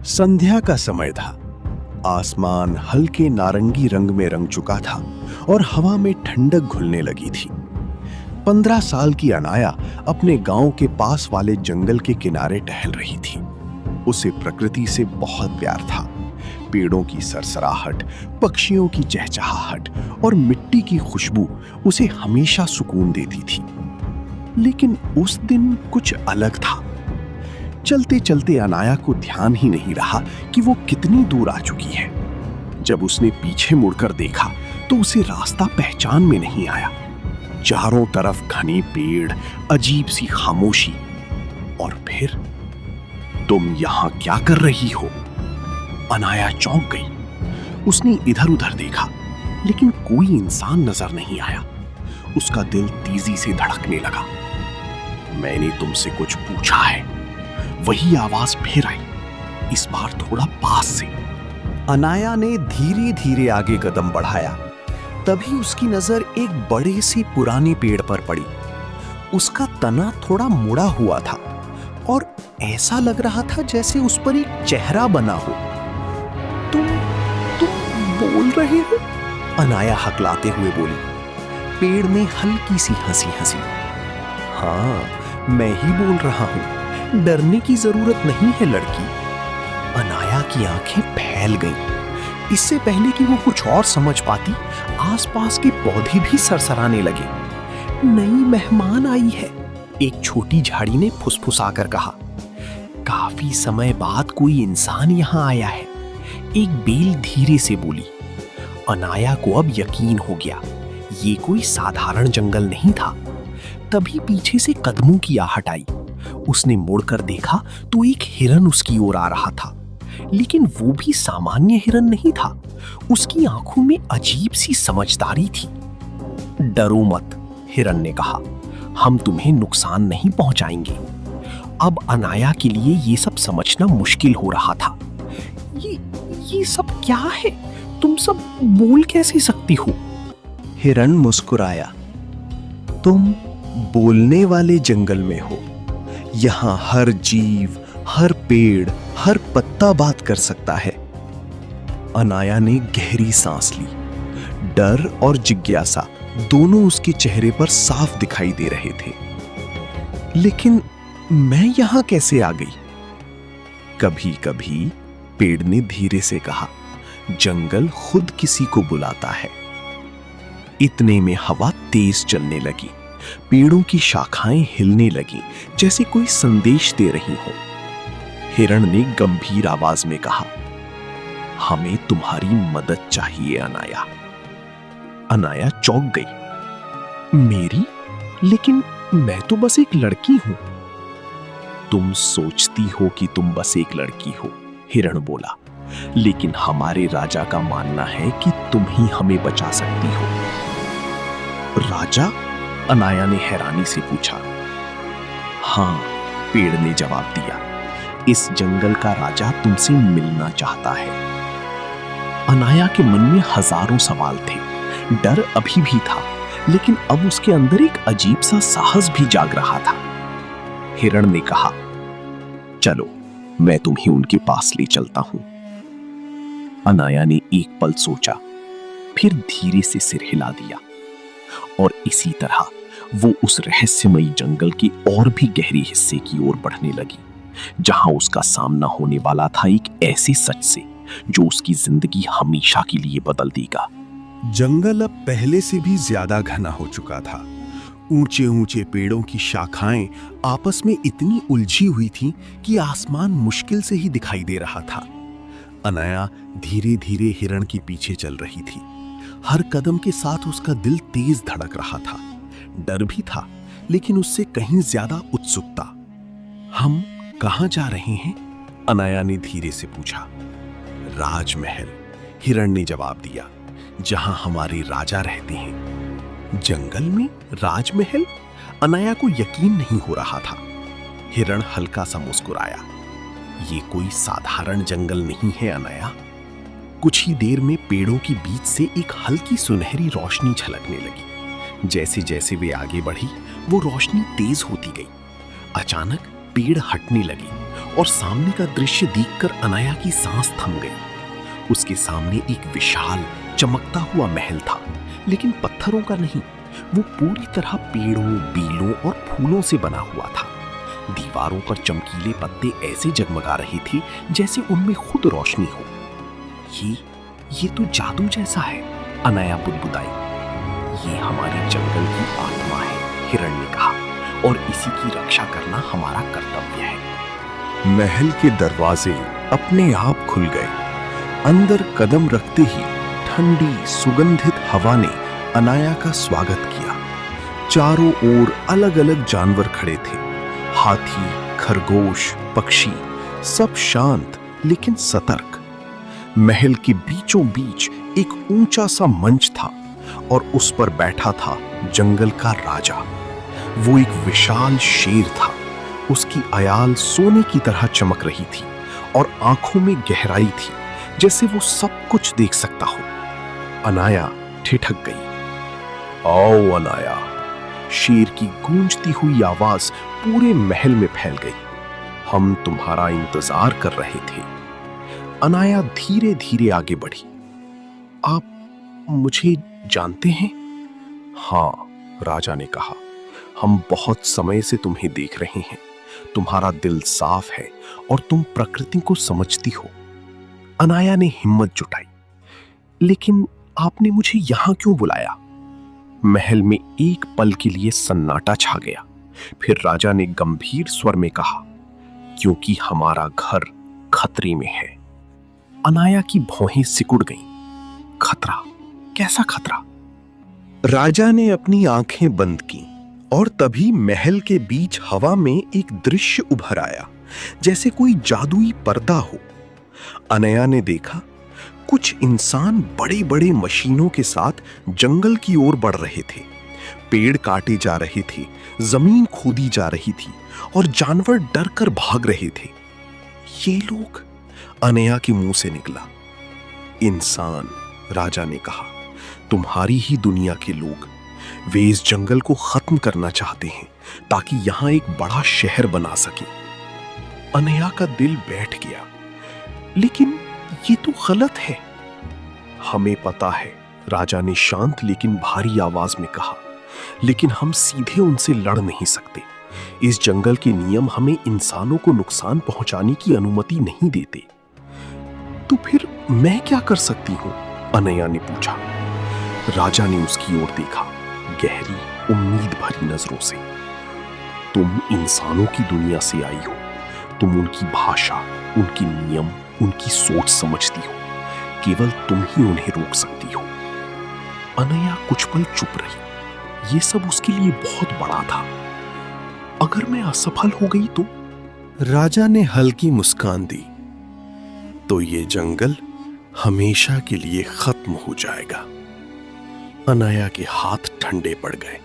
संध्या का समय था। आसमान हल्के नारंगी रंग में रंग चुका था और हवा में ठंडक घुलने लगी थी। 15 साल की अनाया अपने गांव के पास वाले जंगल के किनारे टहल रही थी। उसे प्रकृति से बहुत प्यार था। पेड़ों की सरसराहट, पक्षियों की चहचहाहट और मिट्टी की खुशबू उसे हमेशा सुकून देती थी। लेकिन उस दिन कुछ अलग था। चलते चलते अनाया को ध्यान ही नहीं रहा कि वो कितनी दूर आ चुकी है। जब उसने पीछे मुड़कर देखा तो उसे रास्ता पहचान में नहीं आया। चारों तरफ घने पेड़, अजीब सी खामोशी। और फिर, तुम यहां क्या कर रही हो? अनाया चौंक गई। उसने इधर उधर देखा, लेकिन कोई इंसान नजर नहीं आया। उसका दिल तेजी से धड़कने लगा। मैंने तुमसे कुछ पूछा है। वही आवाज फिर आई, इस बार थोड़ा पास से। अनाया ने धीरे धीरे आगे कदम बढ़ाया। तभी उसकी नजर एक बड़े से पुराने पेड़ पर पड़ी। उसका तना थोड़ा मुड़ा हुआ था और ऐसा लग रहा था जैसे उस पर एक चेहरा बना हो। तुम बोल रहे हो? अनाया हकलाते हुए बोली। पेड़ ने हल्की सी हंसी हंसी। हाँ, मैं ही बोल रहा हूं। डरने की जरूरत नहीं है लड़की। अनाया की आंखें फैल गईं। इससे पहले कि वो कुछ और समझ पाती, आसपास के पौधे भी सरसराने लगे। नई मेहमान आई है, एक छोटी झाड़ी ने फुसफुसाकर कहा। काफी समय बाद कोई इंसान यहाँ आया है, एक बेल धीरे से बोली। अनाया को अब यकीन हो गया, ये कोई साधारण जंगल नहीं था। तभी पीछे से कदमों की आहट आई। उसने मुड़कर देखा तो एक हिरन उसकी ओर आ रहा था, लेकिन वो भी सामान्य हिरन नहीं था। उसकी आंखों में अजीब सी समझदारी थी। डरो मत, हिरन ने कहा, हम तुम्हें नुकसान नहीं पहुंचाएंगे। अब अनाया के लिए ये सब समझना मुश्किल हो रहा था। ये सब क्या है? तुम सब बोल कैसे सकती हो? हिरन मुस्कुराया। तुम बोलने वाले जंगल में हो। यहाँ हर जीव, हर पेड़, हर पत्ता बात कर सकता है। अनाया ने गहरी सांस ली। डर और जिज्ञासा दोनों उसके चेहरे पर साफ दिखाई दे रहे थे। लेकिन मैं यहां कैसे आ गई? कभी कभी, पेड़ ने धीरे से कहा, जंगल खुद किसी को बुलाता है। इतने में हवा तेज चलने लगी। पेड़ों की शाखाएं हिलने लगी, जैसे कोई संदेश दे रही हो। हिरण ने गंभीर आवाज में कहा, हमें तुम्हारी मदद चाहिए अनाया। अनाया चौंक गई। मेरी? लेकिन मैं तो बस एक लड़की हूं। तुम सोचती हो कि तुम बस एक लड़की हो, हिरण बोला, लेकिन हमारे राजा का मानना है कि तुम ही हमें बचा सकती हो। राजा? अनाया ने हैरानी से पूछा। हां, पेड़ ने जवाब दिया, इस जंगल का राजा तुमसे मिलना चाहता है। अनाया के मन में हजारों सवाल थे। डर अभी भी था, लेकिन अब उसके अंदर एक अजीब सा साहस भी जाग रहा था। हिरण ने कहा, चलो, मैं तुम्हें उनके पास ले चलता हूं। अनाया ने एक पल सोचा, फिर धीरे से सिर हिला दिया और इसी तरह वो उस रहस्यमयी जंगल के और भी गहरे हिस्से की ओर बढ़ने लगी, जहां उसका सामना होने वाला था एक ऐसे सच से जो उसकी जिंदगी हमेशा के लिए बदल देगा। जंगल अब पहले से भी ज्यादा घना हो चुका था। ऊंचे ऊंचे पेड़ों की शाखाएं आपस में इतनी उलझी हुई थीं कि आसमान मुश्किल से ही दिखाई दे रहा था। अनाया धीरे धीरे हिरण के पीछे चल रही थी। हर कदम के साथ उसका दिल तेज धड़क रहा था। डर भी था, लेकिन उससे कहीं ज्यादा उत्सुकता। हम कहां जा रहे हैं? अनाया ने धीरे से पूछा। राजमहल, हिरण ने जवाब दिया, जहां हमारे राजा रहते हैं। जंगल में राजमहल? अनाया को यकीन नहीं हो रहा था। हिरण हल्का सा मुस्कुराया। ये कोई साधारण जंगल नहीं है अनाया। कुछ ही देर में पेड़ों के बीच से एक हल्की सुनहरी रोशनी झलकने लगी। जैसे जैसे वे आगे बढ़ी, वो रोशनी तेज होती गई। अचानक पेड़ हटने लगी और सामने का दृश्य देखकर अनाया की सांस थम गई। उसके सामने एक विशाल चमकता हुआ महल था, लेकिन पत्थरों का नहीं, वो पूरी तरह पेड़ों, बीलों और फूलों से बना हुआ था। दीवारों पर चमकीले पत्ते ऐसे जगमगा रहे थे जैसे उनमें खुद रोशनी हो। ये तो जादू जैसा है, अनाया बुदबुदाई। ये हमारे जंगल की आत्मा है, हिरण ने कहा, और इसी की रक्षा करना हमारा कर्तव्य है। महल के दरवाजे अपने आप खुल गए। अंदर कदम रखते ही ठंडी सुगंधित हवा ने अनाया का स्वागत किया। चारों ओर अलग अलग जानवर खड़े थे, हाथी, खरगोश, पक्षी, सब शांत लेकिन सतर्क। महल के बीचों बीच एक ऊंचा सा मंच था और उस पर बैठा था जंगल का राजा। वो एक विशाल शेर था। उसकी आयाल सोने की तरह चमक रही थी और आंखों में गहराई थी, जैसे वो सब कुछ देख सकता हो। अनाया ठिठक गई। आओ अनाया, शेर की गूंजती हुई आवाज पूरे महल में फैल गई। हम तुम्हारा इंतजार कर रहे थे। अनाया धीरे धीरे आगे बढ़ी। आप मुझे जानते हैं? हाँ, राजा ने कहा, हम बहुत समय से तुम्हें देख रहे हैं। तुम्हारा दिल साफ है और तुम प्रकृति को समझती हो। अनाया ने हिम्मत जुटाई। लेकिन आपने मुझे यहां क्यों बुलाया? महल में एक पल के लिए सन्नाटा छा गया। फिर राजा ने गंभीर स्वर में कहा, क्योंकि हमारा घर खतरे में है। अनाया की भौहें सिकुड़ गईं। खतरा? कैसा खतरा? राजा ने अपनी आंखें बंद की और तभी महल के बीच हवा में एक दृश्य उभर आया, जैसे कोई जादुई पर्दा हो। अनया ने देखा, कुछ इंसान बड़े बड़े मशीनों के साथ जंगल की ओर बढ़ रहे थे। पेड़ काटे जा रहे थे, जमीन खोदी जा रही थी और जानवर डर कर भाग रहे थे। ये लोग? अनया के मुंह से निकला। इंसान, राजा ने कहा, तुम्हारी ही दुनिया के लोग। वे इस जंगल को खत्म करना चाहते हैं ताकि यहां एक बड़ा शहर बना सके। अनया का दिल बैठ गया। लेकिन ये तो गलत है। हमें पता है, राजा ने शांत लेकिन भारी आवाज में कहा, लेकिन हम सीधे उनसे लड़ नहीं सकते। इस जंगल के नियम हमें इंसानों को नुकसान पहुंचाने की अनुमति नहीं देते। तो फिर मैं क्या कर सकती हूं? अनया ने पूछा। राजा ने उसकी ओर देखा, गहरी उम्मीद भरी नजरों से। तुम इंसानों की दुनिया से आई हो। तुम उनकी भाषा, उनके नियम, उनकी सोच समझती हो। केवल तुम ही उन्हें रोक सकती हो। अनया कुछ पल चुप रही। ये सब उसके लिए बहुत बड़ा था। अगर मैं असफल हो गई तो? राजा ने हल्की मुस्कान दी। तो ये जंगल हमेशा के लिए खत्म हो जाएगा। अनया के हाथ ठंडे पड़ गए।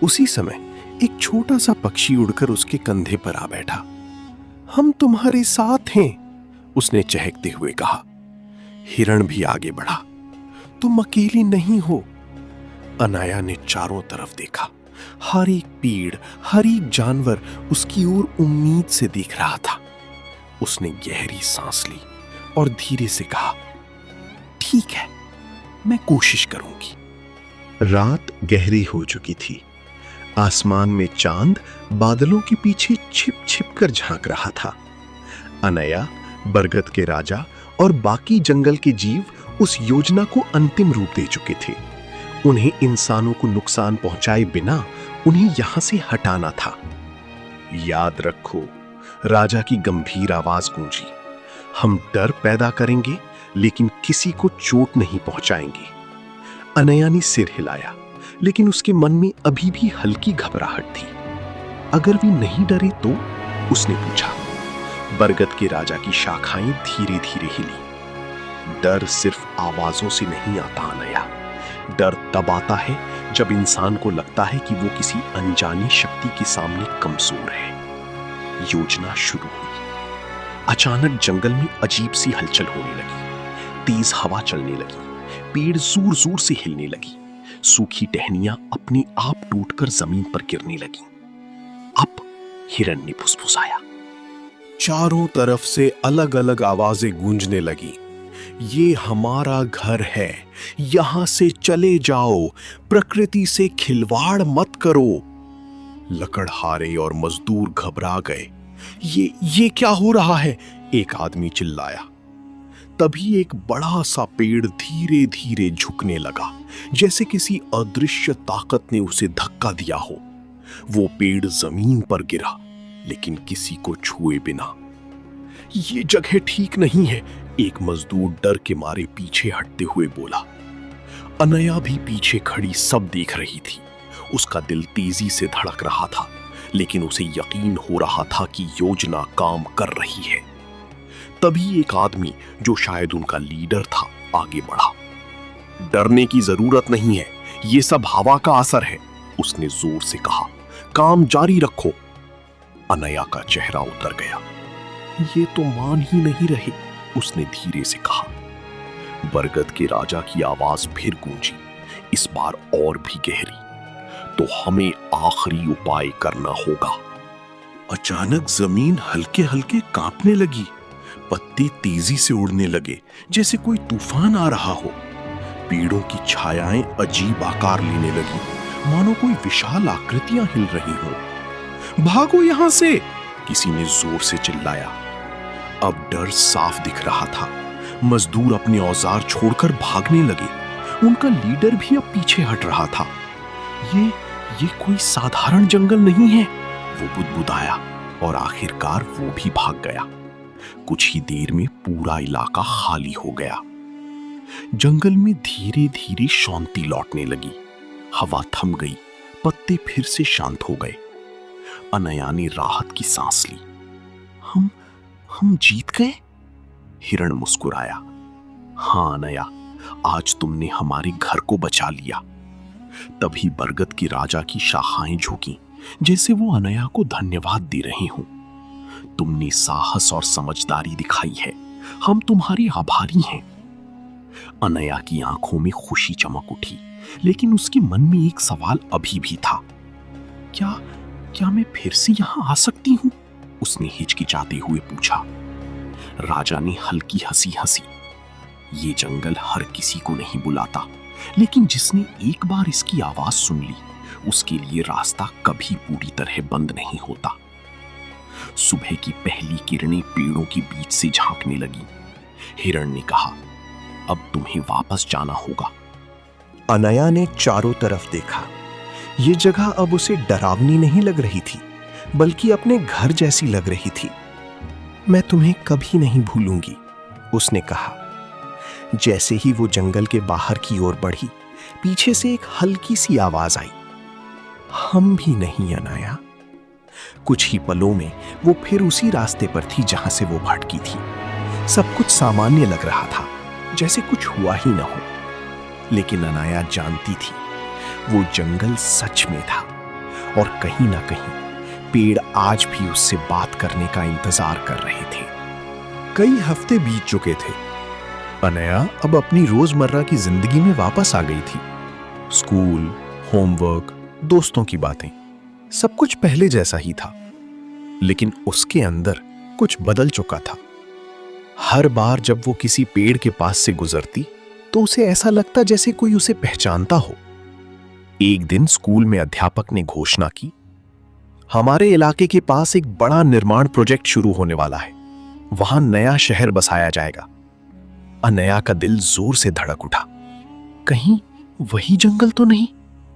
उसी समय एक छोटा सा पक्षी उड़कर उसके कंधे पर आ बैठा। हम तुम्हारे साथ हैं, उसने चहकते हुए कहा। हिरण भी आगे बढ़ा। तुम अकेली नहीं हो। अनया ने चारों तरफ देखा। हर एक पेड़, हर एक जानवर उसकी ओर उम्मीद से देख रहा था। उसने गहरी सांस ली और धीरे से कहा, ठीक है, मैं कोशिश करूंगी। रात गहरी हो चुकी थी। आसमान में चांद बादलों के पीछे छिप छिप कर झांक रहा था। अनया, बरगद के राजा और बाकी जंगल के जीव उस योजना को अंतिम रूप दे चुके थे। उन्हें इंसानों को नुकसान पहुंचाए बिना उन्हें यहां से हटाना था। याद रखो, राजा की गंभीर आवाज गूंजी, हम डर पैदा करेंगे लेकिन किसी को चोट नहीं पहुंचाएंगे। अनया ने सिर हिलाया, लेकिन उसके मन में अभी भी हल्की घबराहट थी। अगर वे नहीं डरे तो? उसने पूछा। बरगद के राजा की शाखाएं धीरे धीरे हिली। डर सिर्फ आवाजों से नहीं आता अनया। डर तब आता है जब इंसान को लगता है कि वो किसी अनजानी शक्ति के सामने कमजोर है। योजना शुरू हुई। अचानक जंगल में अजीब सी हलचल होने लगी। तेज हवा चलने लगी। पेड़ जोर जोर से हिलने लगी। सूखी टहनियां अपने आप टूटकर जमीन पर गिरने लगी। अब हिरण ने फुसफुसाया, चारों तरफ से अलग अलग आवाजें गूंजने लगी। ये हमारा घर है, यहां से चले जाओ, प्रकृति से खिलवाड़ मत करो। लकड़हारे और मजदूर घबरा गए। ये क्या हो रहा है? एक आदमी चिल्लाया। तभी एक बड़ा सा पेड़ धीरे धीरे झुकने लगा, जैसे किसी अदृश्य ताकत ने उसे धक्का दिया हो। वो पेड़ जमीन पर गिरा, लेकिन किसी को छुए बिना। ये जगह ठीक नहीं है, एक मजदूर डर के मारे पीछे हटते हुए बोला। अनया भी पीछे खड़ी सब देख रही थी। उसका दिल तेजी से धड़क रहा था, लेकिन उसे यकीन हो रहा था कि योजना काम कर रही है। तभी एक आदमी, जो शायद उनका लीडर था, आगे बढ़ा। डरने की जरूरत नहीं है, ये सब हवा का असर है, उसने जोर से कहा। काम जारी रखो। अनया का चेहरा उतर गया। ये तो मान ही नहीं रहे, उसने धीरे से कहा। बरगद के राजा की आवाज फिर गूंजी, इस बार और भी गहरी। तो हमें आखिरी उपाय करना होगा। अचानक जमीन हल्के हल्के कांपने लगी। पत्ते तेजी से उड़ने लगे, जैसे कोई तूफान आ रहा हो। पेड़ों की छायाएं अजीब आकार लेने लगी, मानो कोई विशाल आकृतियां हिल रही हों। भागो यहां से, किसी ने जोर से चिल्लाया। अब डर साफ दिख रहा था। मजदूर अपने औजार छोड़कर भागने लगे। उनका लीडर भी अब पीछे हट रहा था। ये कोई साधारण जंगल नहीं है, वो बुदबुदाया, और आखिरकार वो भी भाग गया। कुछ ही देर में पूरा इलाका खाली हो गया। जंगल में धीरे धीरे शांति लौटने लगी। हवा थम गई, पत्ते फिर से शांत हो गए। अनया ने राहत की सांस ली। हम जीत गए? हिरण मुस्कुराया। हां अनया, आज तुमने हमारे घर को बचा लिया। तभी बरगद के राजा की शाखाएं झुकी, जैसे वो अनया को धन्यवाद दे रहे हों। तुमने साहस और समझदारी दिखाई है, हम तुम्हारे आभारी हैं। अनया की आंखों में खुशी चमक उठी, लेकिन उसके मन में एक सवाल अभी भी था। क्या मैं फिर से यहां आ सकती हूं? उसने हिचकिचाते हुए पूछा। राजा ने हल्की हंसी हंसी। ये जंगल हर किसी को नहीं बुलाता, लेकिन जिसने एक बार इसकी आवाज सुन ली, उसके लिए रास्ता कभी पूरी तरह बंद नहीं होता। सुबह की पहली किरणें पेड़ों के बीच से झांकने लगी। हिरण ने कहा, अब तुम्हें वापस जाना होगा। अनया ने चारों तरफ देखा। ये जगह अब उसे डरावनी नहीं लग रही थी, बल्कि अपने घर जैसी लग रही थी। मैं तुम्हें कभी नहीं भूलूंगी, उसने कहा। जैसे ही वो जंगल के बाहर की ओर बढ़ी, पीछे से एक हल्की सी आवाज आई, हम भी नहीं अनया। कुछ ही पलों में वो फिर उसी रास्ते पर थी जहां से वो भटकी थी। सब कुछ सामान्य लग रहा था, जैसे कुछ हुआ ही न हो। लेकिन अनया जानती थी, वो जंगल सच में था, और कहीं ना कहीं पेड़ आज भी उससे बात करने का इंतजार कर रहे थे। कई हफ्ते बीत चुके थे। अनया अब अपनी रोजमर्रा की जिंदगी में वापस आ गई थी। स्कूल, होमवर्क, दोस्तों की बातें, सब कुछ पहले जैसा ही था। लेकिन उसके अंदर कुछ बदल चुका था। हर बार जब वो किसी पेड़ के पास से गुजरती, तो उसे ऐसा लगता जैसे कोई उसे पहचानता हो। एक दिन स्कूल में अध्यापक ने घोषणा की, हमारे इलाके के पास एक बड़ा निर्माण प्रोजेक्ट शुरू होने वाला है, वहां नया शहर बसाया जाएगा। अनया का दिल जोर से धड़क उठा। कहीं वही जंगल तो नहीं?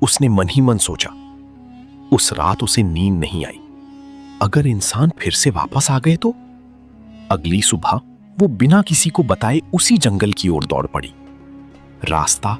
उसने मन ही मन सोचा। उस रात उसे नींद नहीं आई। अगर इंसान फिर से वापस आ गए तो? अगली सुबह वो बिना किसी को बताए उसी जंगल की ओर दौड़ पड़ी। रास्ता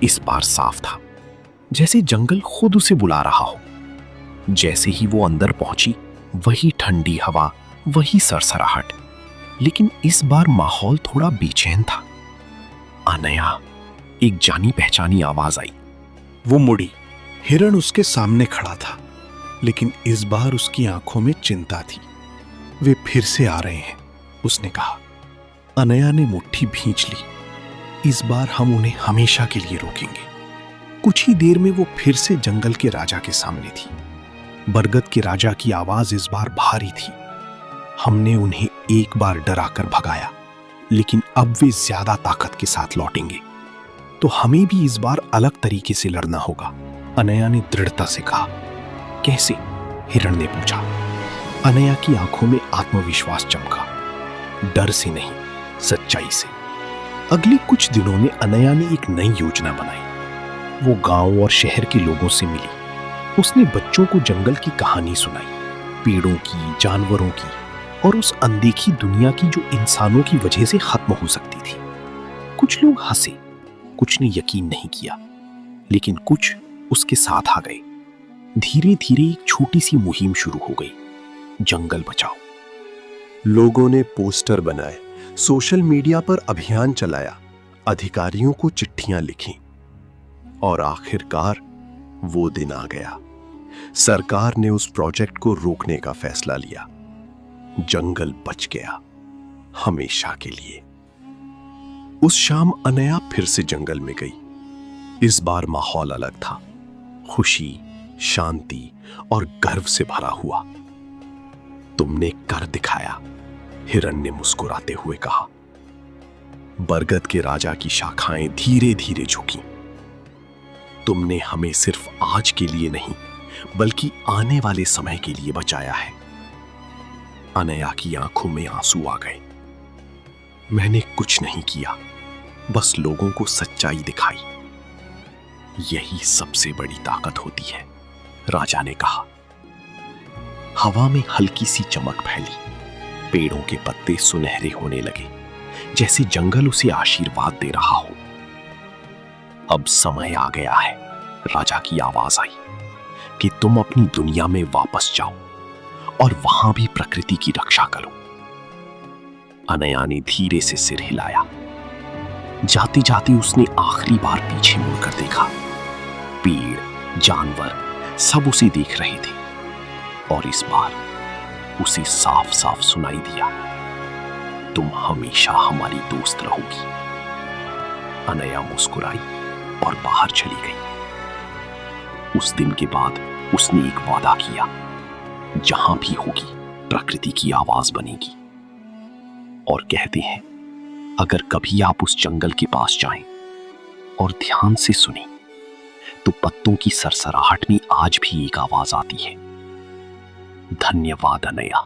इस बार साफ था, जैसे जंगल खुद उसे बुला रहा हो। जैसे ही वो अंदर पहुंची, वही ठंडी हवा, वही सरसराहट, लेकिन इस बार माहौल थोड़ा बेचैन था। अनया, एक जानी पहचानी आवाज आई। वो मुड़ी। हिरण उसके सामने खड़ा था, लेकिन इस बार उसकी आंखों में चिंता थी। वे फिर से आ रहे हैं, उसने कहा। अनया ने मुट्ठी भींच ली। इस बार हम उन्हें हमेशा के लिए रोकेंगे। कुछ ही देर में वो फिर से जंगल के राजा के सामने थी। बरगद के राजा की आवाज इस बार भारी थी। हमने उन्हें एक बार डराकर भगाया, लेकिन अब वे ज्यादा ताकत के साथ लौटेंगे, तो हमें भी इस बार अलग तरीके से लड़ना होगा, अनया ने दृढ़ता से कहा। कैसे? हिरण ने पूछा। अनया की आंखों में आत्मविश्वास चमका, डर से नहीं, सच्चाई से। अगले कुछ दिनों में अनया ने एक नई योजना बनाई। वो गांव और शहर के लोगों से मिली। उसने बच्चों को जंगल की कहानी सुनाई, पेड़ों की, जानवरों की, और उस अनदेखी दुनिया की जो इंसानों की वजह से खत्म हो सकती थी। कुछ लोग हंसे, कुछ ने यकीन नहीं किया, लेकिन कुछ उसके साथ आ गए। धीरे धीरे एक छोटी सी मुहिम शुरू हो गई, जंगल बचाओ। लोगों ने पोस्टर बनाए, सोशल मीडिया पर अभियान चलाया, अधिकारियों को चिट्ठियां लिखी, और आखिरकार वो दिन आ गया। सरकार ने उस प्रोजेक्ट को रोकने का फैसला लिया। जंगल बच गया, हमेशा के लिए। उस शाम अनया फिर से जंगल में गई। इस बार माहौल अलग था, खुशी, शांति और गर्व से भरा हुआ। तुमने कर दिखाया, हिरन ने मुस्कुराते हुए कहा। बरगद के राजा की शाखाएं धीरे धीरे झुकी। तुमने हमें सिर्फ आज के लिए नहीं, बल्कि आने वाले समय के लिए बचाया है। अनया की आंखों में आंसू आ गए। मैंने कुछ नहीं किया, बस लोगों को सच्चाई दिखाई। यही सबसे बड़ी ताकत होती है, राजा ने कहा। हवा में हल्की सी चमक फैली, पेड़ों के पत्ते सुनहरे होने लगे, जैसे जंगल उसे आशीर्वाद दे रहा हो। अब समय आ गया है, राजा की आवाज आई, कि तुम अपनी दुनिया में वापस जाओ और वहां भी प्रकृति की रक्षा करो। अनया ने धीरे से सिर हिलाया। जाते जाते उसने आखिरी बार पीछे मुड़कर देखा। पेड़, जानवर सब उसे देख रहे थे, और इस बार उसे साफ साफ सुनाई दिया, तुम हमेशा हमारी दोस्त रहोगी। अनया मुस्कुराई और बाहर चली गई। उस दिन के बाद उसने एक वादा किया, जहां भी होगी प्रकृति की आवाज बनेगी। और कहते हैं, अगर कभी आप उस जंगल के पास जाएं और ध्यान से सुनें, तो पत्तों की सरसराहट में आज भी एक आवाज आती है। धन्यवाद अनया।